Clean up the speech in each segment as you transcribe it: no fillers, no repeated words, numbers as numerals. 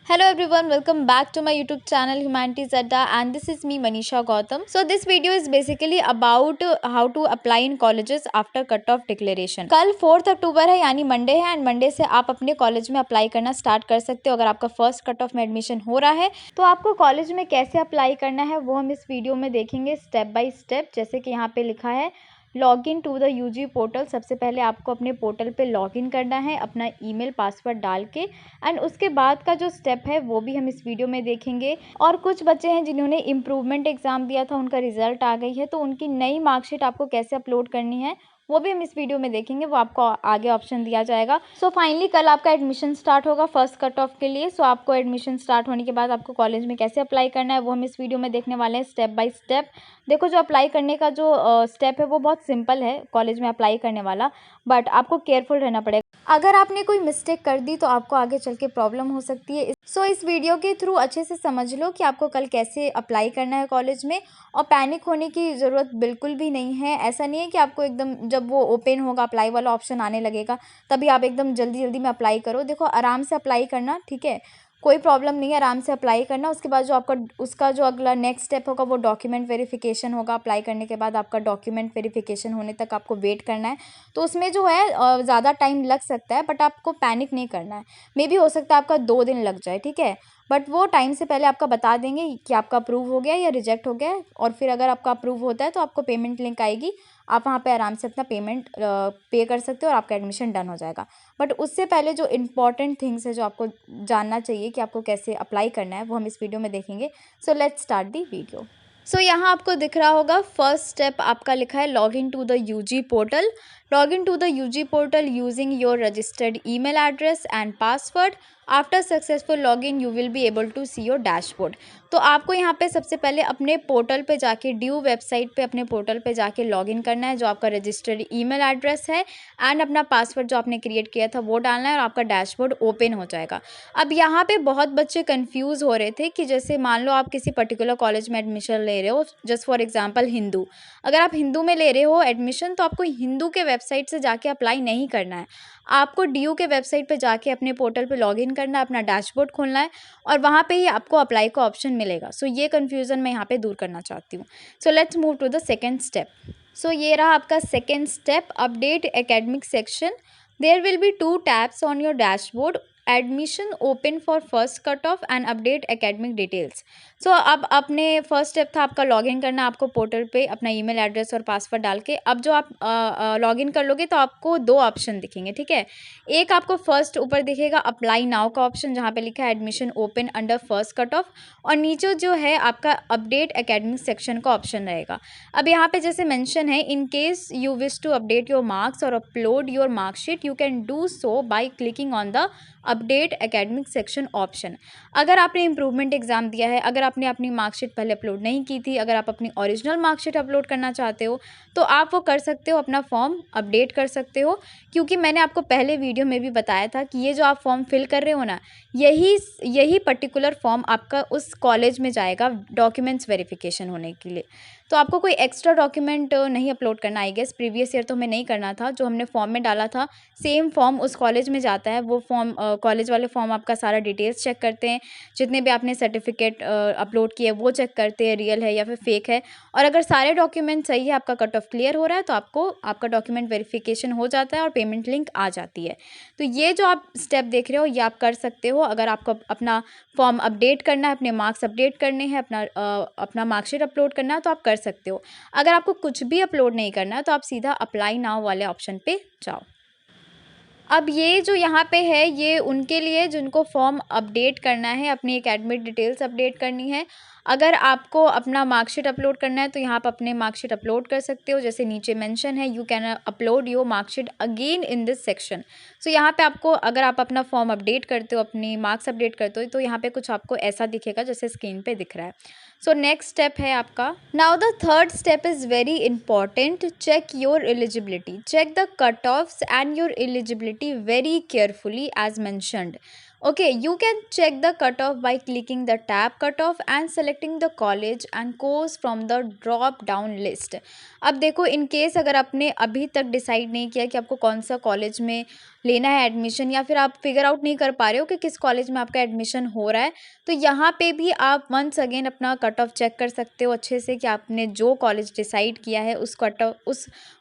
Hello everyone, welcome back to my YouTube channel Humanities Adda, and this is me Manisha Gautam. So this video is basically about how to apply in colleges after cut off declaration. कल 4 अक्टूबर है यानी Monday है and Monday से आप अपने college में apply करना start कर सकते हो। अगर आपका फर्स्ट कट ऑफ में एडमिशन हो रहा है तो आपको कॉलेज में कैसे अप्लाई करना है वो हम इस वीडियो में देखेंगे स्टेप बाय स्टेप। जैसे कि यहाँ पे लिखा है login to the UG portal. सबसे पहले आपको अपने पोर्टल पे लॉगिन करना है अपना ईमेल पासवर्ड डाल के, एंड उसके बाद का जो स्टेप है वो भी हम इस वीडियो में देखेंगे। और कुछ बच्चे हैं जिन्होंने इम्प्रूवमेंट एग्ज़ाम दिया था, उनका रिजल्ट आ गई है, तो उनकी नई मार्कशीट आपको कैसे अपलोड करनी है वो भी हम इस वीडियो में देखेंगे। वो आपको आगे ऑप्शन दिया जाएगा। सो फाइनली कल आपका एडमिशन स्टार्ट होगा फर्स्ट कट ऑफ के लिए। सो आपको एडमिशन स्टार्ट होने के बाद आपको कॉलेज में कैसे अप्लाई करना है वो हम इस वीडियो में देखने वाले हैं स्टेप बाय स्टेप। देखो, जो अप्लाई करने का जो स्टेप है वो बहुत सिंपल है कॉलेज में अप्लाई करने वाला, बट आपको केयरफुल रहना पड़ेगा। अगर आपने कोई मिस्टेक कर दी तो आपको आगे चल के प्रॉब्लम हो सकती है। सो इस वीडियो के थ्रू अच्छे से समझ लो कि आपको कल कैसे अप्लाई करना है कॉलेज में, और पैनिक होने की ज़रूरत बिल्कुल भी नहीं है। ऐसा नहीं है कि आपको एकदम जब वो ओपन होगा अप्लाई वाला ऑप्शन आने लगेगा तभी आप एकदम जल्दी जल्दी में अप्लाई करो। देखो, आराम से अप्लाई करना, ठीक है, कोई प्रॉब्लम नहीं है, आराम से अप्लाई करना। उसके बाद जो आपका उसका जो अगला नेक्स्ट स्टेप होगा वो डॉक्यूमेंट वेरिफिकेशन होगा। अप्लाई करने के बाद आपका डॉक्यूमेंट वेरिफिकेशन होने तक आपको वेट करना है। तो उसमें जो है ज़्यादा टाइम लग सकता है, बट आपको पैनिक नहीं करना है। मे बी हो सकता है आपका 2 दिन लग जाए, ठीक है, बट वो टाइम से पहले आपका बता देंगे कि आपका अप्रूव हो गया या रिजेक्ट हो गया है। और फिर अगर आपका अप्रूव होता है तो आपको पेमेंट लिंक आएगी, आप वहाँ पे आराम से अपना पेमेंट पे कर सकते हो और आपका एडमिशन डन हो जाएगा। बट उससे पहले जो इंपॉर्टेंट थिंग्स है जो आपको जानना चाहिए कि आपको कैसे अप्लाई करना है वो हम इस वीडियो में देखेंगे। So let's start the video. So यहाँ आपको दिख रहा होगा फर्स्ट स्टेप आपका लिखा है log in to the UG portal. Log in to the UG portal using your registered email address and password. After successful log in you will be able to see your dashboard. तो आपको यहाँ पे सबसे पहले अपने portal पे जाके due website पे अपने पोर्टल पे जाके लॉगिन करना है, जो आपका रजिस्टर्ड ईमेल एड्रेस है एंड अपना पासवर्ड जो आपने क्रिएट किया था वो डालना है और आपका डैशबोर्ड ओपन हो जाएगा। अब यहाँ पे बहुत बच्चे कंफ्यूज हो रहे थे कि जैसे मान लो आप किसी पर्टिकुलर कॉलेज में एडमिशन ले रहे हो, जस्ट फॉर एग्जांपल हिंदू। अगर आप हिंदू में ले रहे हो एडमिशन तो आपको हिंदू के वेबसाइट से जाके अप्लाई नहीं करना है। आपको ड्यू के वेबसाइट पे जाके अपने पोर्टल पे लॉगिन करना है, अपना डैशबोर्ड खोलना है और वहाँ पे ही आपको अप्लाई का ऑप्शन मिलेगा। सो ये कन्फ्यूज़न मैं यहाँ पे दूर करना चाहती हूँ। So let's move to the second step. So ये रहा आपका second step, update academic section. There will be 2 tabs on your dashboard, admission open for first cut off and update academic details. So अब अपने first step था आपका login करना, आपको portal पे अपना ईमेल एड्रेस और पासवर्ड डाल के। अब जो आप लॉगिन कर लोगे तो आपको 2 ऑप्शन दिखेंगे, ठीक है। एक आपको फर्स्ट ऊपर दिखेगा अप्लाई नाउ का ऑप्शन, जहाँ पे लिखा है admission open under first cut off, और नीचे जो है आपका अपडेट एकेडमिक सेक्शन का ऑप्शन रहेगा। अब यहाँ पे जैसे मेंशन है, in case you wish to update your marks और upload your marksheet you can do so by clicking on the update academic section option. अगर आपने इम्प्रूवमेंट एग्जाम दिया है, अगर आपने अपनी मार्कशीट पहले अपलोड नहीं की थी, अगर आप अपनी ओरिजिनल मार्कशीट अपलोड करना चाहते हो तो आप वो कर सकते हो, अपना फॉर्म अपडेट कर सकते हो। क्योंकि मैंने आपको पहले वीडियो में भी बताया था कि ये जो आप फॉर्म फिल कर रहे हो ना, यही पर्टिकुलर फॉर्म आपका उस कॉलेज में जाएगा डॉक्यूमेंट्स वेरिफिकेशन होने के लिए। तो आपको कोई एक्स्ट्रा डॉक्यूमेंट नहीं अपलोड करना। आई गेस प्रीवियस ईयर तो हमें नहीं करना था, जो हमने फॉर्म में डाला था सेम फॉर्म उस कॉलेज में जाता है। वो फॉर्म कॉलेज वाले फॉर्म आपका सारा डिटेल्स चेक करते हैं, जितने भी आपने सर्टिफिकेट अपलोड किए वो चेक करते हैं रियल है या फिर फेक है। और अगर सारे डॉक्यूमेंट सही है, आपका कट ऑफ क्लियर हो रहा है, तो आपको आपका डॉक्यूमेंट वेरिफिकेशन हो जाता है और पेमेंट लिंक आ जाती है। तो ये जो आप स्टेप देख रहे हो ये आप कर सकते हो। अगर आपको अपना फॉर्म अपडेट करना है, अपने मार्क्स अपडेट करने हैं, अपना मार्कशीट अपलोड करना है तो आप कर सकते हो। अगर आपको कुछ भी अपलोड नहीं करना है तो आप सीधा अप्लाई नाउ वाले ऑप्शन पे जाओ। अब ये जो यहाँ पे है ये उनके लिए जिनको फॉर्म अपडेट करना है, अपनी एकेडमिक डिटेल्स अपडेट करनी है। अगर आपको अपना मार्कशीट अपलोड करना है तो यहाँ पर अपने मार्कशीट अपलोड कर सकते हो, जैसे नीचे मेंशन है you can upload your marksheet again in this section. So यहाँ पे आपको, अगर आप अपना फॉर्म अपडेट करते हो, अपनी मार्क्स अपडेट करते हो, तो यहाँ पे कुछ आपको ऐसा दिखेगा जैसे स्क्रीन पे दिख रहा है। सो नेक्स्ट स्टेप है आपका, now the third step is very important, check your eligibility. Check the cut offs and your eligibility very carefully as mentioned. Okay, you can check the cutoff by clicking the tab cutoff and selecting the college and course from the drop down list. अब देखो, in case अगर आपने अभी तक decide नहीं किया कि आपको कौन सा कॉलेज में लेना है एडमिशन, या फिर आप फिगर आउट नहीं कर पा रहे हो कि किस कॉलेज में आपका एडमिशन हो रहा है, तो यहाँ पे भी आप वंस अगेन अपना कट ऑफ चेक कर सकते हो अच्छे से कि आपने जो कॉलेज डिसाइड किया है उस कट ऑफ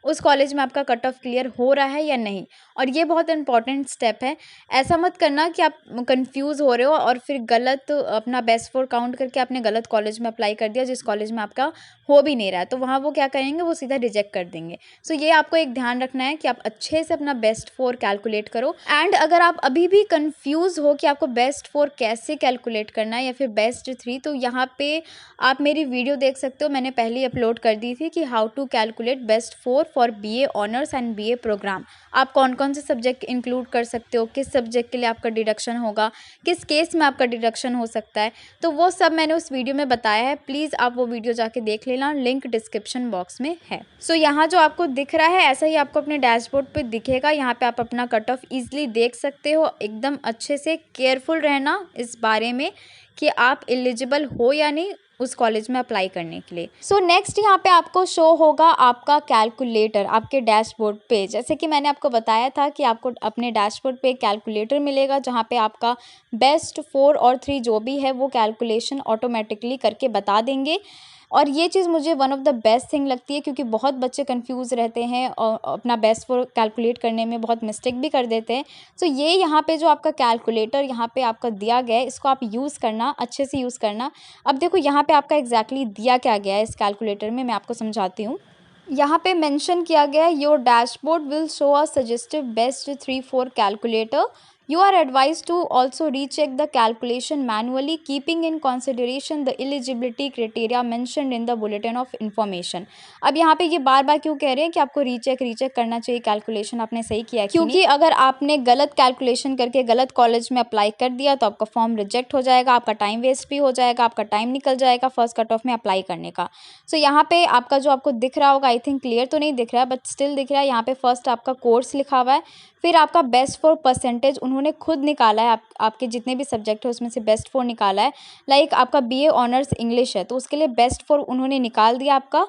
उस कॉलेज में आपका कट ऑफ क्लियर हो रहा है या नहीं। और ये बहुत इंपॉर्टेंट स्टेप है। ऐसा मत करना कि आप कंफ्यूज हो रहे हो और फिर गलत अपना बेस्ट स्कोर काउंट करके आपने गलत कॉलेज में अप्लाई कर दिया जिस कॉलेज में आपका हो भी नहीं रहा है, तो वहाँ वो क्या करेंगे, वो सीधा रिजेक्ट कर देंगे। सो ये आपको एक ध्यान रखना है कि आप अच्छे से अपना बेस्ट फोर कैलकुलेट करो। एंड अगर आप अभी भी कंफ्यूज हो कि आपको बेस्ट फोर कैसे कैलकुलेट करना है या फिर बेस्ट थ्री, तो यहाँ पे आप मेरी वीडियो देख सकते हो, मैंने पहले ही अपलोड कर दी थी कि how to calculate best four for BA honours and BA programme. आप कौन कौन से सब्जेक्ट इंक्लूड कर सकते हो, किस सब्जेक्ट के लिए आपका डिडक्शन होगा, किस केस में आपका डिडक्शन हो सकता है, तो वो सब मैंने उस वीडियो में बताया है। प्लीज़ आप वो वीडियो जाके देख लेना, लिंक डिस्क्रिप्शन बॉक्स में है। सो यहाँ जो आपको दिख रहा है ऐसा ही आपको अपने डैशबोर्ड पे दिखेगा। यहाँ पे आप अपना कट ऑफ ईजिली देख सकते हो। एकदम अच्छे से केयरफुल रहना इस बारे में कि आप एलिजिबल हो या नहीं उस कॉलेज में अप्लाई करने के लिए। सो नेक्स्ट यहाँ पे आपको शो होगा आपका कैलकुलेटर आपके डैशबोर्ड पे। जैसे कि मैंने आपको बताया था कि आपको अपने डैशबोर्ड पे कैलकुलेटर मिलेगा जहाँ पे आपका बेस्ट 4 और 3 जो भी है वो कैलकुलेशन ऑटोमेटिकली करके बता देंगे। और ये चीज़ मुझे one of the best thing लगती है क्योंकि बहुत बच्चे कंफ्यूज रहते हैं और अपना बेस्ट फोर कैलकुलेट करने में बहुत मिस्टेक भी कर देते हैं। सो ये यहाँ पे जो आपका कैलकुलेटर यहाँ पे आपका दिया गया है, इसको आप यूज़ करना, अच्छे से यूज़ करना। अब देखो यहाँ पे आपका एग्जैक्टली दिया क्या गया है इस कैलकुलेटर में, मैं आपको समझाती हूँ। यहाँ पे मेंशन किया गया है your dashboard will show a suggestive best 3-4 calculator. You are advised to also recheck the calculation manually, keeping in consideration the eligibility criteria mentioned in the bulletin of information। अब यहाँ पे ये बार बार क्यों कह रहे हैं कि आपको रीचेक करना चाहिए कैलकुलेशन आपने सही किया है, क्योंकि अगर आपने गलत कैलकुलेशन करके गलत कॉलेज में अप्लाई कर दिया तो आपका फॉर्म रिजेक्ट हो जाएगा, आपका टाइम वेस्ट भी हो जाएगा, आपका टाइम निकल जाएगा फर्स्ट कट ऑफ में अप्लाई करने का। सो यहाँ पे आपका जो आपको दिख रहा होगा, आई थिंक क्लियर तो नहीं दिख रहा है बट स्टिल दिख रहा है, यहाँ पे फर्स्ट आपका कोर्स लिखा हुआ है, फिर आपका बेस्ट फोर परसेंटेज उन्होंने खुद निकाला है, आपके जितने भी सब्जेक्ट है उसमें से बेस्ट फोर निकाला है। लाइक आपका BA ऑनर्स इंग्लिश है तो उसके लिए बेस्ट फोर उन्होंने निकाल दिया आपका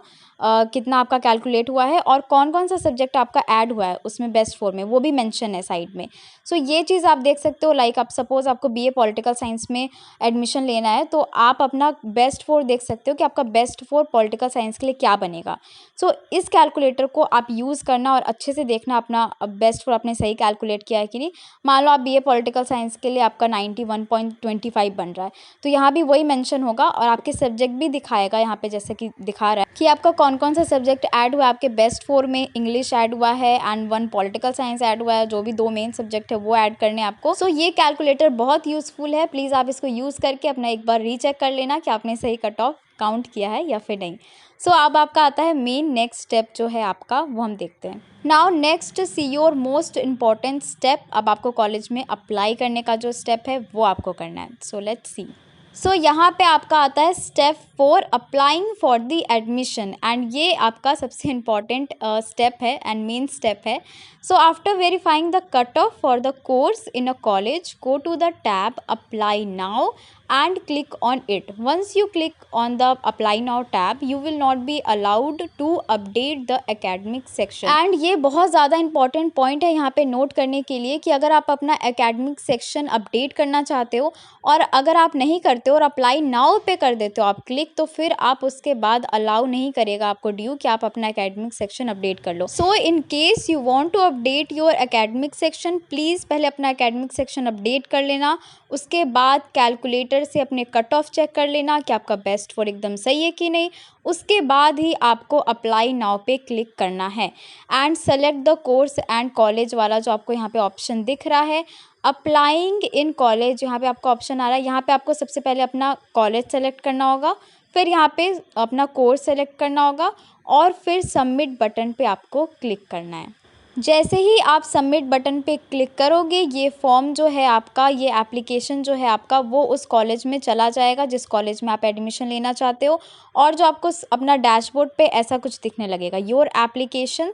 कितना आपका कैलकुलेट हुआ है और कौन कौन सा सब्जेक्ट आपका ऐड हुआ है उसमें बेस्ट फोर में, वो भी मेंशन है साइड में। सो ये चीज़ आप देख सकते हो। लाइक आप सपोज आपको BA पॉलिटिकल साइंस में एडमिशन लेना है तो आप अपना बेस्ट फोर देख सकते हो कि आपका बेस्ट फोर पॉलिटिकल साइंस के लिए क्या बनेगा। सो इस कैलकुलेटर को आप यूज़ करना और अच्छे से देखना अपना बेस्ट फोर आपने सही कैलकुलेट किया है कि नहीं। मान लो आप BA पॉलिटिकल साइंस के लिए आपका 91.25 बन रहा है तो यहाँ भी वही मेंशन होगा और आपके सब्जेक्ट भी दिखाएगा यहाँ पे, जैसे कि दिखा रहा है कि आपका कौन कौन सा सब्जेक्ट ऐड हुआ है। आपके बेस्ट फोर में इंग्लिश ऐड हुआ है एंड 1 पॉलिटिकल साइंस ऐड हुआ है, जो भी 2 मेन सब्जेक्ट है वो ऐड करने आपको। सो ये कैलकुलेटर बहुत यूज़फुल है, प्लीज़ आप इसको यूज़ करके अपना एक बार रीचेक कर लेना कि आपने सही कट ऑफ काउंट किया है या फिर नहीं। सो अब आपका आता है मेन नेक्स्ट स्टेप जो है आपका, वो हम देखते हैं। Now next see your most important step. अब आपको कॉलेज में अप्लाई करने का जो स्टेप है वो आपको करना है। So let's see. सो यहाँ पे आपका आता है step 4 applying for the admission and ये आपका सबसे इम्पॉर्टेंट स्टेप है एंड मेन स्टेप है। So after verifying the cut off for the course in a college, go to the tab apply now and click on it. Once you click on the apply now tab, you will not be allowed to update the academic section। and ये बहुत ज़्यादा important point है यहाँ पे note करने के लिए कि अगर आप अपना एकेडमिक सेक्शन अपडेट करना चाहते हो और अगर आप नहीं करते हो और अप्लाई नाउ पे कर देते हो आप क्लिक, तो फिर आप उसके बाद अलाउ नहीं करेगा आपको ड्यू कि आप अपना एकेडमिक सेक्शन अपडेट कर लो। So in case you want to update your academic section, please पहले अपना एकेडमिक सेक्शन अपडेट कर लेना, उसके बाद कैलकुलेटर से अपने कट ऑफ चेक कर लेना कि आपका बेस्ट फोर एकदम सही है कि नहीं। उसके बाद ही आपको अप्लाई नाउ पे क्लिक करना है and select the course and college वाला जो आपको यहाँ पे ऑप्शन दिख रहा है, अप्लाइंग इन कॉलेज, यहाँ पे आपका ऑप्शन आ रहा है। यहाँ पे आपको सबसे पहले अपना कॉलेज सेलेक्ट करना होगा, फिर यहाँ पे अपना कोर्स सेलेक्ट करना होगा और फिर सबमिट बटन पे आपको क्लिक करना है। जैसे ही आप सबमिट बटन पे क्लिक करोगे, ये फॉर्म जो है आपका, ये एप्लीकेशन जो है आपका, वो उस कॉलेज में चला जाएगा जिस कॉलेज में आप एडमिशन लेना चाहते हो और जो आपको अपना डैशबोर्ड पे ऐसा कुछ दिखने लगेगा, योर एप्लीकेशन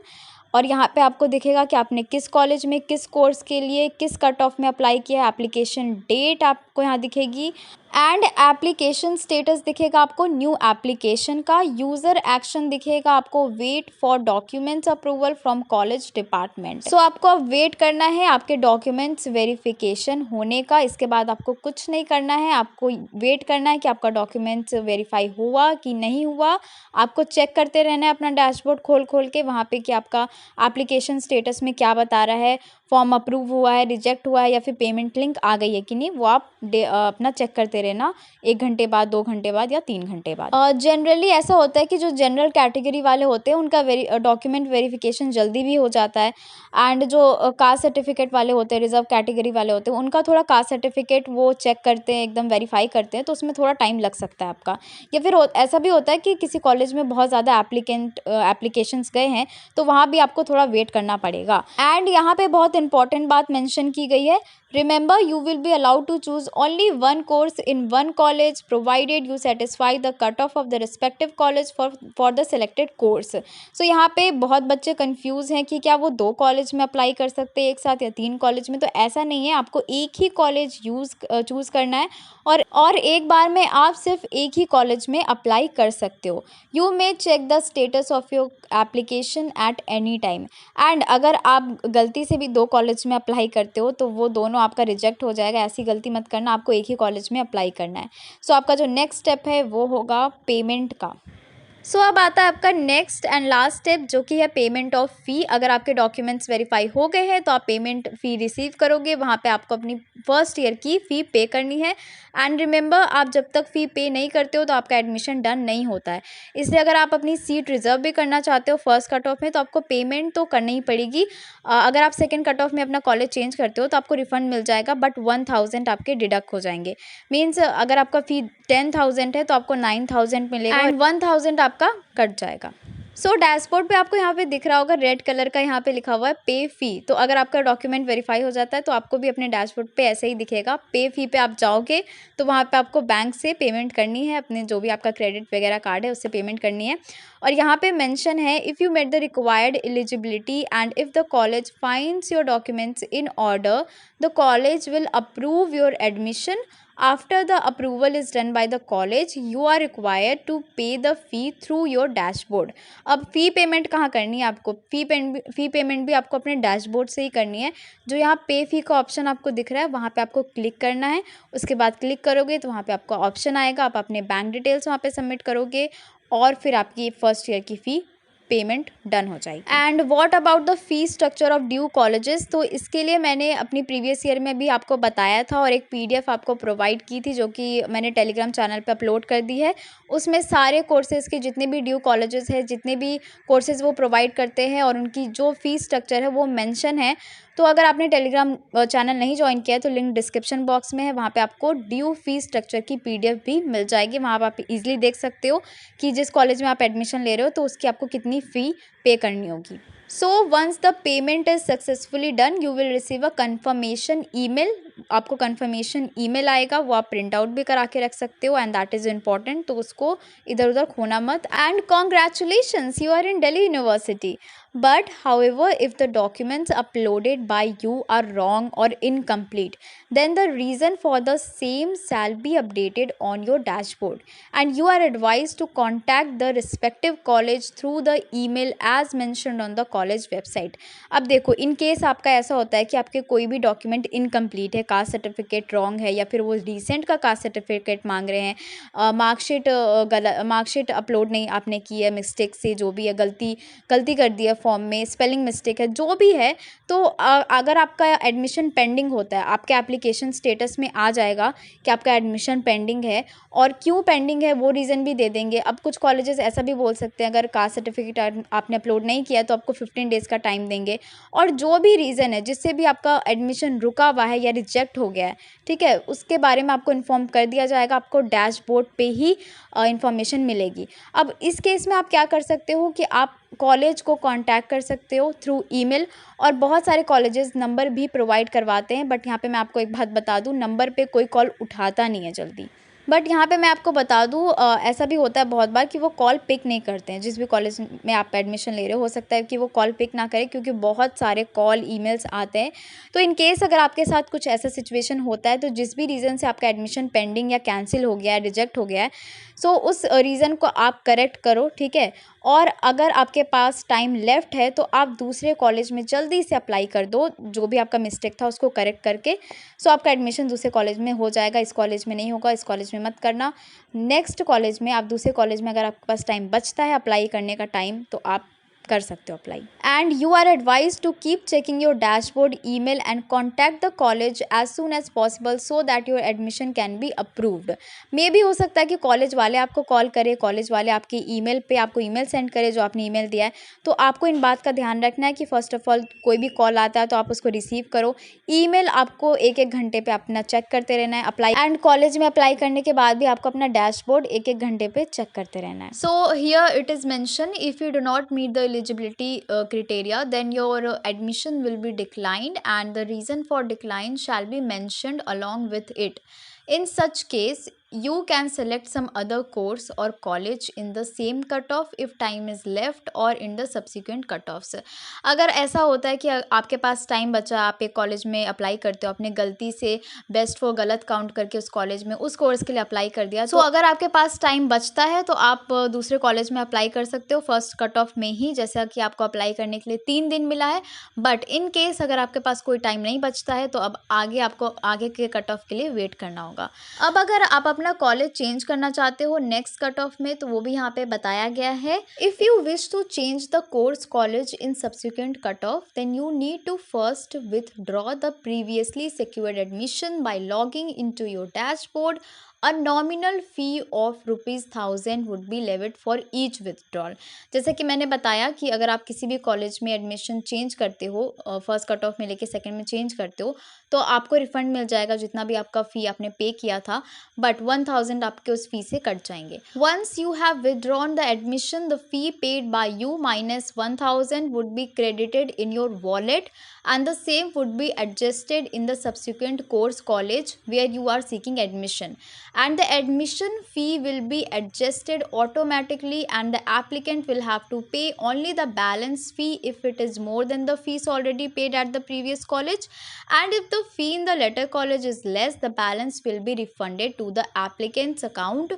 और यहाँ पे आपको दिखेगा कि आपने किस कॉलेज में किस कोर्स के लिए किस कट ऑफ में अप्लाई किया है। एप्लीकेशन डेट आपको यहाँ दिखेगी एंड एप्लीकेशन स्टेटस दिखेगा आपको न्यू एप्लीकेशन का। यूज़र एक्शन दिखेगा आपको, wait for documents approval from college department. So आपको अब वेट करना है आपके डॉक्यूमेंट्स वेरिफिकेशन होने का। इसके बाद आपको कुछ नहीं करना है, आपको वेट करना है कि आपका डॉक्यूमेंट्स वेरीफाई हुआ कि नहीं हुआ। आपको चेक करते रहना है अपना डैशबोर्ड खोल के वहाँ पे कि आपका एप्लीकेशन स्टेटस में क्या बता रहा है, फॉर्म अप्रूव हुआ है, रिजेक्ट हुआ है या फिर पेमेंट लिंक आ गई है कि नहीं। वो आप अपना चेक करते रहना 1 घंटे बाद, 2 घंटे बाद या 3 घंटे बाद। जनरली ऐसा होता है कि जो जनरल कैटेगरी वाले होते हैं उनका डॉक्यूमेंट वेरिफिकेशन जल्दी भी हो जाता है एंड जो कास्ट सर्टिफिकेट वाले होते हैं, रिजर्व कैटेगरी वाले होते हैं, उनका थोड़ा कास्ट सर्टिफिकेट वो चेक करते हैं, एकदम वेरीफाई करते हैं, तो उसमें थोड़ा टाइम लग सकता है आपका। या फिर ऐसा भी होता है कि किसी कॉलेज में बहुत ज़्यादा एप्लीकेशंस गए हैं तो वहाँ भी आपको थोड़ा वेट करना पड़ेगा। एंड यहाँ पे बहुत इंपॉर्टेंट बात मेंशन की गई है, remember you will be allowed to choose only one course in one college provided you satisfy the cutoff of the respective college for the selected course। so यहाँ पे बहुत बच्चे कंफ्यूज हैं कि क्या वो 2 कॉलेज में अप्लाई कर सकते हैं एक साथ या 3 कॉलेज में। तो ऐसा नहीं है, आपको एक ही कॉलेज चूज़ करना है और एक बार में आप सिर्फ एक ही कॉलेज में अप्लाई कर सकते हो। You may check the status of your application at any time. And अगर आप गलती से भी 2 कॉलेज में अप्लाई करते हो तो वो दोनों आपका रिजेक्ट हो जाएगा। ऐसी गलती मत करना, आपको एक ही कॉलेज में अप्लाई करना है। सो आपका जो नेक्स्ट स्टेप है वो होगा पेमेंट का। सो अब आता है आपका नेक्स्ट एंड लास्ट स्टेप जो कि है पेमेंट ऑफ फ़ी। अगर आपके डॉक्यूमेंट्स वेरीफाई हो गए हैं तो आप पेमेंट फ़ी रिसीव करोगे, वहाँ पे आपको अपनी फर्स्ट ईयर की फ़ी पे करनी है। एंड रिमेंबर, आप जब तक फ़ी पे नहीं करते हो तो आपका एडमिशन डन नहीं होता है। इसलिए अगर आप अपनी सीट रिजर्व भी करना चाहते हो फर्स्ट कट ऑफ में तो आपको पेमेंट तो करनी ही पड़ेगी। अगर आप सेकेंड कट ऑफ में अपना कॉलेज चेंज करते हो तो आपको रिफंड मिल जाएगा, बट 1000 आपके डिडक्ट हो जाएंगे। मीन्स अगर आपका फ़ी 10,000 है तो आपको 9,000 मिलेगा एंड 1000 आपका कट जाएगा। सो डैशबोर्ड पे आपको यहाँ पे दिख रहा होगा रेड कलर का, यहाँ पे लिखा हुआ है पे फ़ी। तो अगर आपका डॉक्यूमेंट वेरीफाई हो जाता है तो आपको भी अपने डैशबोर्ड पे ऐसे ही दिखेगा। पे फ़ी पे आप जाओगे तो वहाँ पे आपको बैंक से पेमेंट करनी है, अपने जो भी आपका क्रेडिट वगैरह कार्ड है उससे पेमेंट करनी है। और यहाँ पे मेंशन है, if you met the required eligibility and if the college finds your documents in order, the college will approve your admission. After the approval is done by the college, you are required to pay the fee through your dashboard। अब फ़ी payment कहाँ करनी है आपको? फ़ी payment भी आपको अपने dashboard से ही करनी है। जो यहाँ पे फ़ी का ऑप्शन आपको दिख रहा है वहाँ पे आपको क्लिक करना है। उसके बाद क्लिक करोगे तो वहाँ पे आपका ऑप्शन आएगा, आप अपने बैंक डिटेल्स वहाँ पे सबमिट करोगे और फिर आपकी फर्स्ट ईयर की फ़ी पेमेंट डन हो जाएगी। And what about the fee structure of due colleges? तो इसके लिए मैंने अपनी प्रीवियस ईयर में भी आपको बताया था और एक पीडीएफ आपको प्रोवाइड की थी जो कि मैंने टेलीग्राम चैनल पे अपलोड कर दी है। उसमें सारे कोर्सेज़ के जितने भी ड्यू कॉलेजेस हैं, जितने भी कोर्सेज़ वो प्रोवाइड करते हैं और उनकी जो फ़ी स्ट्रक्चर है वो मेंशन है। तो अगर आपने टेलीग्राम चैनल नहीं ज्वाइन किया है तो लिंक डिस्क्रिप्शन बॉक्स में है, वहाँ पे आपको ड्यू फी स्ट्रक्चर की पीडीएफ भी मिल जाएगी। वहाँ पर आप इजीली देख सकते हो कि जिस कॉलेज में आप एडमिशन ले रहे हो तो उसकी आपको कितनी फ़ी पे करनी होगी। So once the payment is successfully done you will receive a confirmation email. आपको कन्फर्मेशन ईमेल आएगा, वो आप प्रिंट आउट भी करा के रख सकते हो एंड दैट इज़ इम्पॉर्टेंट, तो उसको इधर उधर खोना मत। And congratulations, you are in Delhi University. But however, if the documents uploaded by you are wrong or incomplete, then the reason for the same shall be updated on your dashboard and you are advised to contact the respective college through the email as mentioned on the college website। अब देखो, in case आपका ऐसा होता है कि आपके कोई भी डॉक्यूमेंट इनकम्प्लीट है, कास्ट सर्टिफिकेट रॉन्ग है या फिर वो रिसेंट का कास्ट सर्टिफिकेट मांग रहे हैं, मार्कशीट अपलोड नहीं आपने की है मिस्टेक से, जो भी है गलती कर दी है फॉर्म में, स्पेलिंग मिस्टेक है, जो भी है, तो अगर आपका एडमिशन पेंडिंग होता है, आपके एप्लीकेशन स्टेटस में आ जाएगा कि आपका एडमिशन पेंडिंग है और क्यों पेंडिंग है वो रीज़न भी दे देंगे। अब कुछ कॉलेजेस ऐसा भी बोल सकते हैं, अगर कास्ट सर्टिफिकेट आपने अपलोड नहीं किया तो आपको 15 डेज़ का टाइम देंगे। और जो भी रीज़न है जिससे भी आपका एडमिशन रुका हुआ है या रिजेक्ट हो गया है, ठीक है, उसके बारे में आपको इन्फॉर्म कर दिया जाएगा, आपको डैशबोर्ड पे ही इन्फॉर्मेशन मिलेगी। अब इस केस में आप क्या कर सकते हो कि आप कॉलेज को कांटेक्ट कर सकते हो थ्रू ईमेल, और बहुत सारे कॉलेजेस नंबर भी प्रोवाइड करवाते हैं, बट यहाँ पे मैं आपको एक बात बता दूँ, नंबर पे कोई कॉल उठाता नहीं है जल्दी। बट यहाँ पे मैं आपको बता दूँ ऐसा भी होता है बहुत बार कि वो कॉल पिक नहीं करते हैं। जिस भी कॉलेज में आप एडमिशन ले रहे हो सकता है कि वो कॉल पिक ना करें, क्योंकि बहुत सारे कॉल ईमेल्स आते हैं। तो इन केस अगर आपके साथ कुछ ऐसा सिचुएशन होता है, तो जिस भी रीज़न से आपका एडमिशन पेंडिंग या कैंसिल हो गया है, रिजेक्ट हो गया है, सो उस रीज़न को आप करेक्ट करो, ठीक है। और अगर आपके पास टाइम लेफ्ट है तो आप दूसरे कॉलेज में जल्दी से अप्लाई कर दो, जो भी आपका मिस्टेक था उसको करेक्ट करके। सो आपका एडमिशन दूसरे कॉलेज में हो जाएगा। इस कॉलेज में नहीं होगा, इस कॉलेज में मत करना। नेक्स्ट कॉलेज में, आप दूसरे कॉलेज में अगर आपके पास टाइम बचता है अप्लाई करने का टाइम, तो आप कर सकते हो apply. And you are advise to keep checking your dashboard email and contact the college as soon as possible so that your admission can be approved. मे भी हो सकता है कि कॉलेज वाले आपको कॉल करे, कॉलेज वाले आपके ईमेल पे आपको ईमेल सेंड करे जो आपने ईमेल दिया है। तो आपको इन बात का ध्यान रखना है कि फर्स्ट ऑफ ऑल कोई भी कॉल आता है तो आप उसको रिसीव करो। ईमेल आपको एक एक घंटे पे अपना चेक करते रहना है। अप्लाई एंड कॉलेज में अप्लाई करने के बाद भी आपको अपना डैशबोर्ड एक एक घंटे पे चेक करते रहना है। So here it is mention, if you do not meet the eligibility criteria, then your admission will be declined and the reason for decline shall be mentioned along with it. In such case, you can select some other course or college in the same cutoff if time is left or in the subsequent cutoffs. अगर ऐसा होता है कि आपके पास time बचा, आप एक college में अप्लाई करते हो, आपने गलती से बेस्ट फॉर गलत काउंट करके उस कॉलेज में उस कोर्स के लिए अप्लाई कर दिया, तो अगर आपके पास टाइम बचता है तो आप दूसरे कॉलेज में अप्लाई कर सकते हो फर्स्ट कट ऑफ में ही, जैसा कि आपको अप्लाई करने के लिए 3 दिन मिला है। बट इन केस अगर आपके पास कोई टाइम नहीं बचता है तो अब आगे आपको आगे के कट ऑफ के लिए वेट करना होगा। अब अगर आप अपना कॉलेज चेंज करना चाहते हो नेक्स्ट कट ऑफ में, तो वो भी यहाँ पे बताया गया है। If you wish to change the course college in subsequent cut off, then you need to first withdraw the previously secured admission by logging into your dashboard. A nominal fee of ₹1000 would be levied for each withdrawal. जैसे कि मैंने बताया कि अगर आप किसी भी college में एडमिशन चेंज करते हो, फर्स्ट कट ऑफ में लेके सेकंड में चेंज करते हो, तो आपको रिफंड मिल जाएगा जितना भी आपका फ़ी आपने पे किया था, बट 1000 आपके उस फी से कट जाएंगे। Once you have withdrawn the admission, the fee paid by you minus 1000 would be credited in your wallet and the same would be adjusted in the subsequent course college where you are seeking admission, and the admission fee will be adjusted automatically and the applicant will have to pay only the balance fee if it is more than the fees already paid at the previous college, and if the fee in the latter college is less, the balance will be refunded to the applicant's account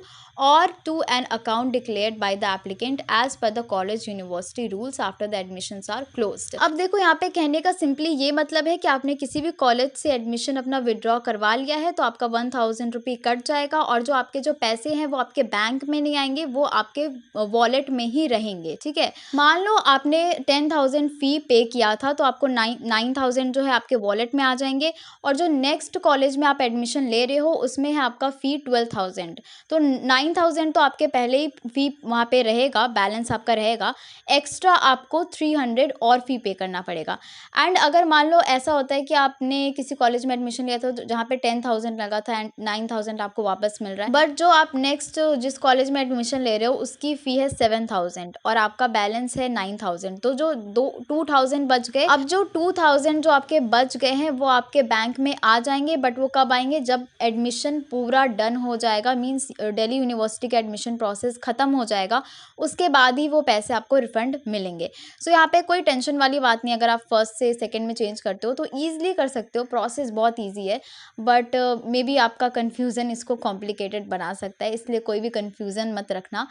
or to an account declared by the applicant as per the college university rules after the admissions are closed. अब देखो यहाँ पे कहने का simply ये मतलब है कि आपने किसी भी कॉलेज से एडमिशन अपना विड्रॉ करवा लिया है तो आपका 1000 रुपये कट जाएगा, और जो आपके जो पैसे हैं वो आपके बैंक में नहीं आएंगे, वो आपके वॉलेट में ही रहेंगे, ठीक है। मान लो आपने 10,000 फी पे किया था तो आपको 9,000 जो है आपके वॉलेट में आ जाएंगे, और जो नेक्स्ट कॉलेज में आप एडमिशन ले रहे हो उसमें है आपका फ़ी 12,000, तो 9,000 तो आपके पहले ही फ़ी वहाँ पे रहेगा, बैलेंस आपका रहेगा, एक्स्ट्रा आपको 300 और फ़ी पे करना पड़ेगा। एंड अगर मान लो ऐसा होता है कि आपने किसी कॉलेज में एडमिशन लिया था जहाँ पे 10,000 लगा था एंड 9,000 आपको वापस मिल रहा है, बट जो आप नेक्स्ट जिस कॉलेज में एडमिशन ले रहे हो उसकी फ़ी है 7,000 और आपका बैलेंस है 9,000, तो जो 2,000 बच गए। अब जो 2,000 जो आपके बच गए हैं वो आपके बैंक में आ जाएंगे, बट वो कब आएंगे, जब एडमिशन पूरा डन हो जाएगा, मीन्स दिल्ली यूनिवर्सिटी का एडमिशन प्रोसेस ख़त्म हो जाएगा, उसके बाद ही वो पैसे आपको रिफंड मिलेंगे। सो यहाँ पे कोई टेंशन वाली बात नहीं, अगर आप फर्स्ट से सेकंड में चेंज करते हो तो ईजिली कर सकते हो, प्रोसेस बहुत ईजी है, बट मे बी आपका कन्फ्यूज़न इसको कॉम्प्लिकेटेड बना सकता है, इसलिए कोई भी कन्फ्यूज़न मत रखना,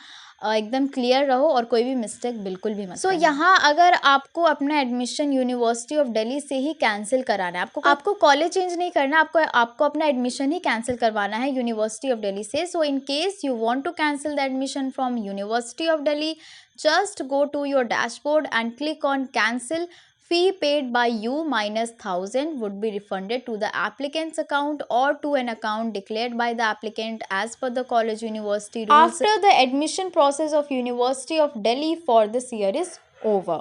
एकदम क्लियर रहो और कोई भी मिस्टेक बिल्कुल भी मत। सो यहाँ अगर आपको अपना एडमिशन यूनिवर्सिटी ऑफ दिल्ली से ही कैंसिल कराना है, आपको कॉलेज चेंज नहीं करना, आपको अपना एडमिशन ही कैंसिल करवाना है यूनिवर्सिटी ऑफ दिल्ली से। So in case you want to cancel the admission from university of Delhi, just go to your dashboard and click on cancel. Fee paid by you minus 1,000 would be refunded to the applicant's account or to an account declared by the applicant as per the college university rules after the admission process of University of Delhi for this year is over.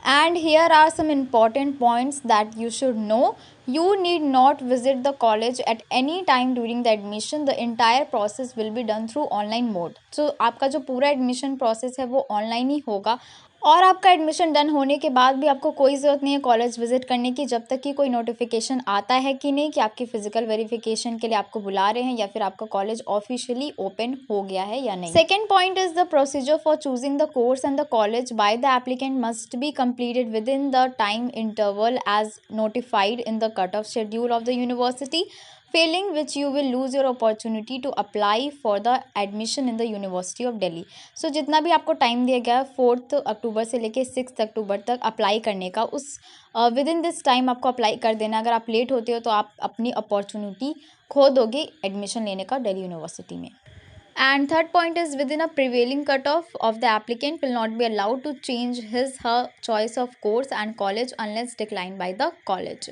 And here are some important points that you should know. You need not visit the college at any time during the admission. The entire process will be done through online mode. So आपका जो पूरा admission process है वो online ही होगा, और आपका admission done होने के बाद भी आपको कोई ज़रूरत नहीं है कॉलेज विजिट करने की, जब तक कि कोई नोटिफिकेशन आता है कि नहीं कि आपकी फिजिकल वेरिफिकेशन के लिए आपको बुला रहे हैं या फिर आपका कॉलेज ऑफिशियली ओपन हो गया है या नहीं। Second point is the procedure for choosing the course and the college by the applicant must be completed within the time interval as notified in the cut-off schedule of the university, failing which you will lose your opportunity to apply for the admission in the University of Delhi. सो जितना भी आपको time दिया गया है 4 अक्टूबर से लेके 6 अक्टूबर तक apply करने का, उस विद इन दिस टाइम आपको अप्लाई कर देना। अगर आप लेट होते हो तो आप अपनी अपॉर्चुनिटी खो दोगे एडमिशन लेने का दिल्ली यूनिवर्सिटी में। And third point is within a prevailing cutoff of the applicant will not be allowed to change his/her choice of course and college unless declined by the college.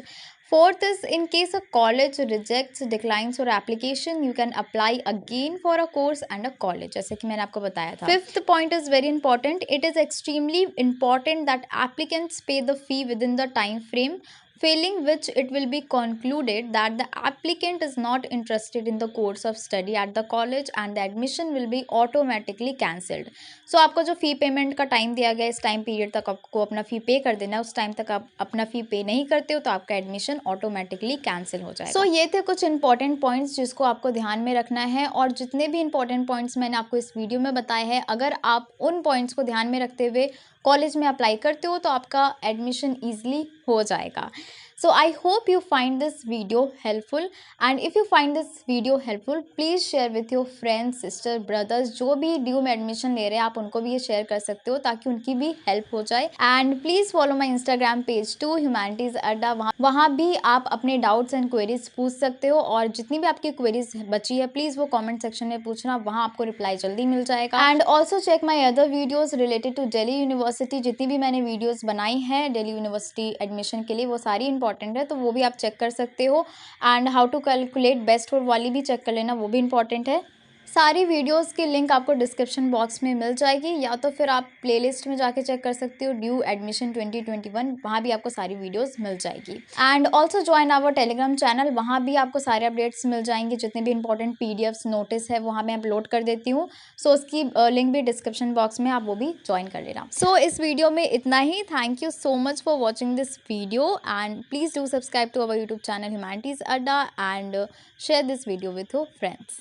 Fourth is in case a college rejects, declines your application, you can apply again for a course and a college, जैसे कि मैंने आपको बताया था। Fifth point is very important. It is extremely important that applicants pay the fee within the time frame, failing which it will be concluded that the applicant is not interested in the course of study at the college and the admission will be automatically cancelled. So आपको जो फ़ी payment का time दिया गया, इस time period तक आपको अपना फ़ी पे कर देना है। उस टाइम तक आप अपना फ़ी पे नहीं करते हो तो आपका एडमिशन ऑटोमेटिकली कैंसिल हो जाएगा। सो ये थे कुछ इंपॉर्टेंट पॉइंट्स जिसको आपको ध्यान में रखना है, और जितने भी इंपॉर्टेंट पॉइंट्स मैंने आपको इस वीडियो में बताए हैं, अगर आप उन पॉइंट्स को ध्यान में रखते हुए कॉलेज में अप्लाई करते हो तो आपका एडमिशन ईजिली हो जाएगा। So I hope you find this video helpful, and if you find this video helpful please share with your friends, sister, brothers जो भी ड्यू में एडमिशन ले रहे हैं आप उनको भी ये शेयर कर सकते हो ताकि उनकी भी हेल्प हो जाए। And please follow my Instagram page to Humanities Adda, वहाँ भी आप अपने डाउट्स एंड क्वेरीज पूछ सकते हो, और जितनी भी आपकी क्वेरीज बची है प्लीज़ वो कॉमेंट सेक्शन में पूछना, वहाँ आपको रिप्लाई जल्दी मिल जाएगा। And also check my other videos related to Delhi University, जितनी भी मैंने वीडियोज़ बनाई हैं दिल्ली यूनिवर्सिटी एडमिशन के लिए वो सारी इंपॉर्टेंट है, तो वो भी आप चेक कर सकते हो। And how to calculate best four वाली भी चेक कर लेना, वो भी इंपॉर्टेंट है। सारी वीडियोस की लिंक आपको डिस्क्रिप्शन बॉक्स में मिल जाएगी, या तो फिर आप प्लेलिस्ट में जाके चेक कर सकते हो ड्यू एडमिशन 2021, वहाँ भी आपको सारी वीडियोस मिल जाएगी। And also join our Telegram channel, वहाँ भी आपको सारे अपडेट्स मिल जाएंगे, जितने भी इंपॉर्टेंट पीडीएफ्स नोटिस है वहाँ मैं अपलोड कर देती हूँ। सो उसकी लिंक भी डिस्क्रिप्शन बॉक्स में, आप वो भी ज्वाइन कर लेना। सो इस वीडियो में इतना ही। Thank you so much for watching this video, and please do subscribe to our YouTube channel Humanities Adda, and share this video with your friends.